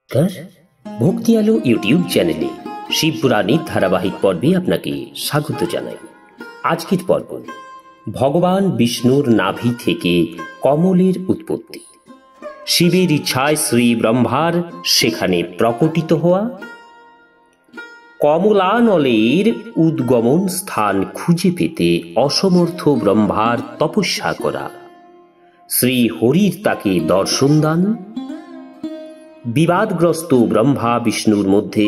নমস্কার, ভক্তি আলো ইউটিউব চ্যানেলে শিবপুরাণের ধারাবাহিক পর্বে আপনাকে স্বাগত জানাই। আজকের পর্ব ভগবান বিষ্ণুর নাভি থেকে কমলের উৎপত্তি, শিবের ইচ্ছায় শ্রী ব্রহ্মার সেখানে প্রকটিত হওয়া, কমলানলের উদ্গমন স্থান খুঁজে পেতে অসমর্থ ব্রহ্মার তপস্যা করা, শ্রী হরির তাকে দর্শন দান, বিবাদগ্রস্ত ব্রহ্মা বিষ্ণুর মধ্যে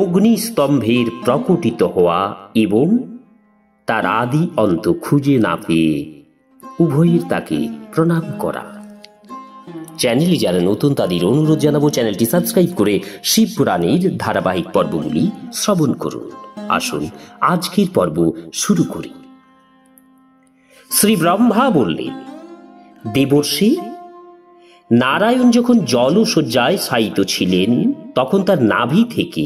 অগ্নিস্তম্ভের প্রকটিত হওয়া এবং তার আদি অন্ত খুঁজে না পেয়ে উভয়ের তাকে প্রণাম করা। চ্যানেলে যারা নতুন তাদের অনুরোধ জানাবো চ্যানেলটি সাবস্ক্রাইব করে শিবপুরাণের ধারাবাহিক পর্বগুলি শ্রবণ করুন। আসুন আজকের পর্ব শুরু করি। শ্রী ব্রহ্মা বললেন, দেবর্ষি, নারায়ণ যখন জলশয্যায় শায়িত ছিলেন তখন তার নাভি থেকে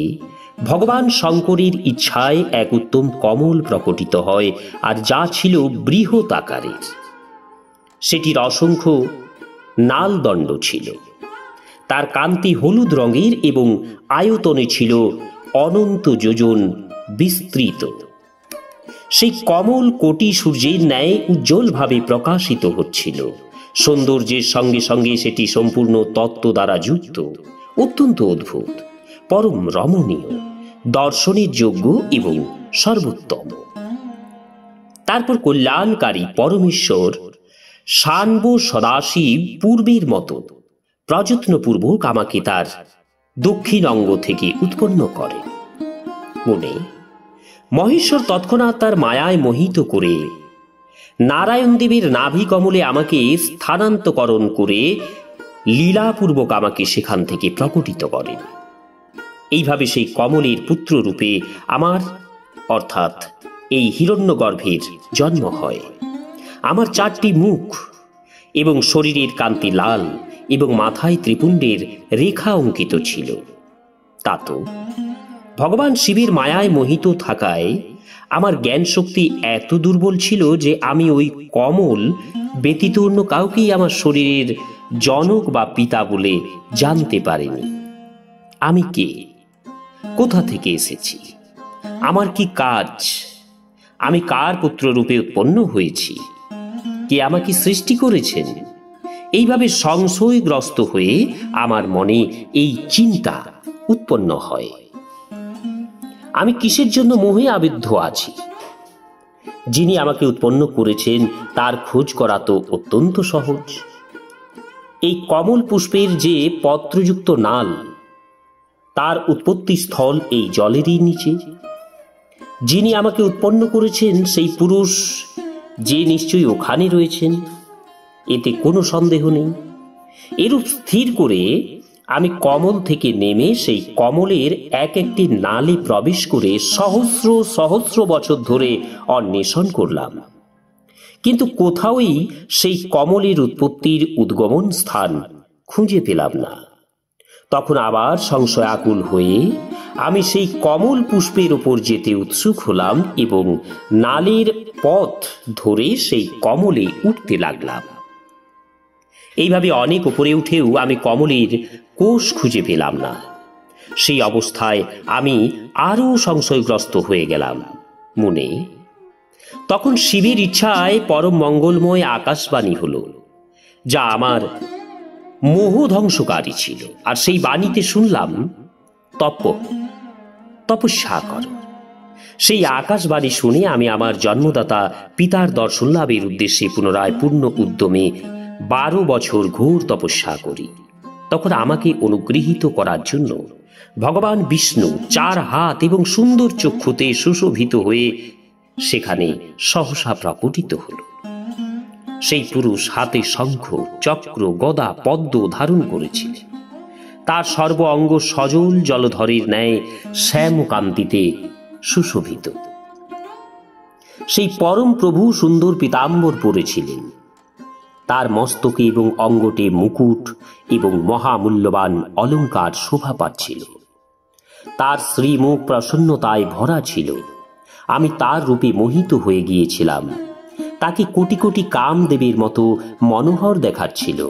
ভগবান শঙ্করের ইচ্ছায় এক উত্তম কমল প্রকটিত হয়, আর যা ছিল বৃহৎ আকারের। সেটির অসংখ্য নালদণ্ড ছিল, তার কান্তি হলুদ রঙের এবং আয়তনে ছিল অনন্ত যোজন বিস্তৃত। সেই কমল কোটি সূর্যের ন্যায় উজ্জ্বলভাবে প্রকাশিত হচ্ছিল। সৌন্দর্যের সঙ্গে সঙ্গে সেটি সম্পূর্ণ তত্ত্ব দ্বারা যুক্ত, অত্যন্ত অদ্ভুত, পরম রমণীয়, দর্শনের যোগ্য এবং সর্বোত্তম। তারপর কল্যাণকারী পরমেশ্বর শাম্ব সদাশিব পূর্বের মতো প্রযত্নপূর্বক আমাকে তার দক্ষিণ অঙ্গ থেকে উৎপন্ন করে। মনে মহেশ্বর তৎক্ষণাৎ তার মায়ায় মোহিত করে নারায়ণ দেবের নাভি কমলে আমাকে স্থানান্তকরণ করে লীলাপূর্বক আমাকে সেখান থেকে প্রকটিত করেন। এইভাবে সেই কমলের পুত্র রূপে আমার অর্থাৎ এই হিরণ্যগর্ভের জন্ম হয়। আমার 4টি মুখ এবং শরীরের কান্তি লাল এবং মাথায় ত্রিপুণ্ডের রেখা অঙ্কিত ছিল। তা তো ভগবান শিবের মায়ায় মোহিত থাকায় আমার জ্ঞান শক্তি এত দুর্বল ছিল যে আমি ওই কমল ব্যতীত অন্য কাউকেই আমার শরীরের জনক বা পিতা বলে জানতে পারিনি। আমি কে, কোথা থেকে এসেছি, আমার কি কাজ, আমি কার পুত্র রূপে উৎপন্ন হয়েছি, কে আমাকে সৃষ্টি করেছেন, এইভাবে সংশয়গ্রস্ত হয়ে আমার মনে এই চিন্তা উৎপন্ন হয়। আমি কিসের জন্য মোহে আবদ্ধ আছি? যিনি আমাকে উৎপন্ন করেছেন তার খোঁজ করা তো অত্যন্ত সহজ। এই কমল পুষ্পের যে পত্রযুক্ত নাল, তার উৎপত্তি স্থল এই জলেরই নিচে। যিনি আমাকে উৎপন্ন করেছেন সেই পুরুষ যে নিশ্চয়ই ওখানে রয়েছেন, এতে কোনো সন্দেহ নেই। এরূপ স্থির করে আমি কমল থেকে নেমে সেই কমলের এক একটি নালে প্রবেশ করে সহস্র সহস্র বছর ধরে অন্বেষণ করলাম, কিন্তু কোথাওই সেই কমলের উৎপত্তির উদ্গমন স্থান খুঁজে পেলাম না। তখন আবার সংশয় আকুল হয়ে আমি সেই কমল পুষ্পের ওপর যেতে উৎসুক হলাম এবং নালের পথ ধরে সেই কমলে উঠতে লাগলাম। এইভাবে অনেক উপরে উঠেও আমি কমলের কোষ খুঁজে পেলাম না। সেই অবস্থায় আমি আরো সংশয়গ্রস্ত হয়ে গেলাম। মনে তখন শিবের ইচ্ছায় পরম মঙ্গলময় আকাশবাণী হলো, যা আমার মোহ ধ্বংসকারী ছিল। আর সেই বাণীতে শুনলাম, তপস্যা কর। সেই আকাশবাণী শুনে আমি আমার জন্মদাতা পিতার দর্শন লাভের উদ্দেশ্যে পুনরায় পূর্ণ উদ্যমে 12 বছর ঘোর তপস্যা করি। তখন আমাকে অনুগৃহীত করার জন্য ভগবান বিষ্ণু 4 হাত এবং সুন্দর চক্ষুতে সুশোভিত হয়ে সেখানে সহসা প্রকটিত হল। সেই পুরুষ হাতে শঙ্খ, চক্র, গদা, পদ্ম ধারণ করেছিলেন। তার সর্ব অঙ্গ সজল জলধরের ন্যায় শ্যামকান্তিতে সুশোভিত। সেই পরম প্রভু সুন্দর পীতাম্বর পরেছিলেন। তার মস্তকে এবং অঙ্গটে মুকুট এবং মহামূল্যবান অলঙ্কার শোভা পাচ্ছিল। তার শ্রীমুখ প্রসন্নতায় ভরা ছিল। আমি তার রূপে মোহিত হয়ে গিয়েছিলাম। তাকে কোটি কোটি কামদেবের মতো মনোহর দেখাচ্ছিল।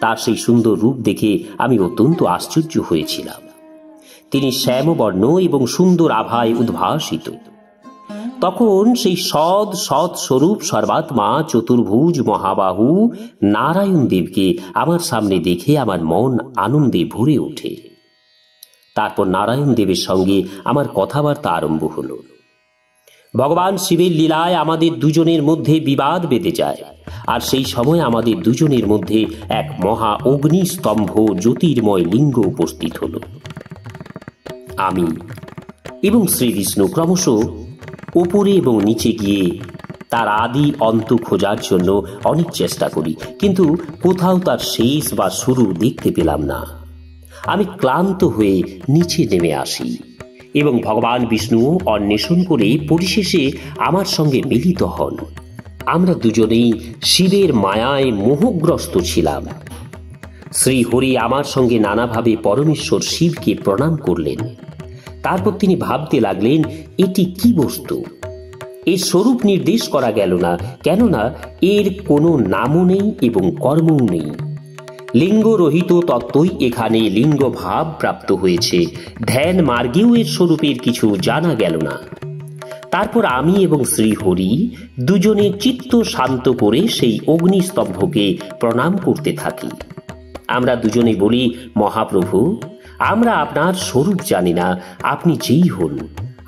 তার সেই সুন্দর রূপ দেখে আমি অত্যন্ত আশ্চর্য হয়েছিলাম। তিনি শ্যামবর্ণ এবং সুন্দর আভায় উদ্ভাসিত। তখন সেই সৎ স্বরূপ সর্বাত্মা চতুর্ভুজ মহাবাহু নারায়ণ দেবকে আমার সামনে দেখে আমার মন আনন্দে ভরে ওঠে। তারপর নারায়ণ দেবের সঙ্গে আমার কথাবার্তা আরম্ভ হলো। ভগবান শিবের লীলায় আমাদের দুজনের মধ্যে বিবাদ বেঁধে যায়, আর সেই সময় আমাদের দুজনের মধ্যে এক মহা অগ্নিস্তম্ভ জ্যোতির্ময় লিঙ্গ উপস্থিত হল। আমি এবং শ্রী বিষ্ণু ক্রমশ উপরে এবং নিচে গিয়ে তার আদি অন্ত খোঁজার জন্য অনেক চেষ্টা করি, কিন্তু কোথাও তার শেষ বা শুরু দেখতে পেলাম না। আমি ক্লান্ত হয়ে নিচে নেমে আসি এবং ভগবান বিষ্ণু অন্বেষণ করে পরিশেষে আমার সঙ্গে মিলিত হন। আমরা দুজনেই শিবের মায়ায় মোহগ্রস্ত ছিলাম। শ্রীহরি আমার সঙ্গে নানাভাবে পরমেশ্বর শিবকে প্রণাম করলেন। তারপর তিনি ভাবতে লাগলেন, এটি কি বস্তু? এর স্বরূপ নির্দেশ করা গেল না, কেননা এর কোনো নামও নেই এবং কর্মও নেই। লিঙ্গরহিত তত্ত্বই এখানে লিঙ্গ ভাব প্রাপ্ত হয়েছে। ধ্যান মার্গেও এর স্বরূপের কিছু জানা গেল না। তারপর আমি এবং শ্রীহরি দুজনে চিত্ত শান্ত করে সেই অগ্নিস্তম্ভকে প্রণাম করতে থাকি। আমরা দুজনে বলি, মহাপ্রভু, আমরা আপনার স্বরূপ জানি না, আপনি যেই হন,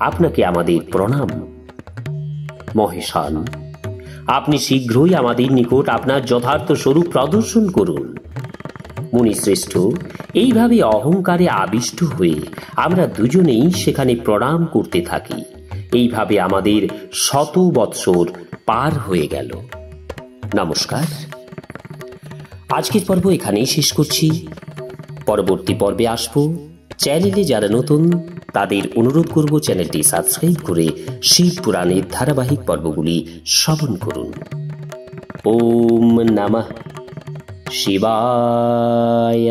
আপনাকে আমাদের প্রণাম। মহেশান, আপনি শীঘ্রই আমাদের নিকট আপনার যথার্থ স্বরূপ প্রদর্শন করুন। মুনিশ্রেষ্ঠ, এইভাবে অহংকারে আবিষ্ট হয়ে আমরা দুজনেই সেখানে প্রণাম করতে থাকি। এইভাবে আমাদের 100 বৎসর পার হয়ে গেল। নমস্কার। আজকের পর্ব এখানেই শেষ করছি। পরবর্তী পর্বে আসব। চ্যানেলে যারা নতুন তাদের অনুরোধ করব চ্যানেলটি সাবস্ক্রাইব করে শিব পুরাণের ধারাবাহিক পর্বগুলি শ্রবণ করুন। ওম নমঃ শিবায়।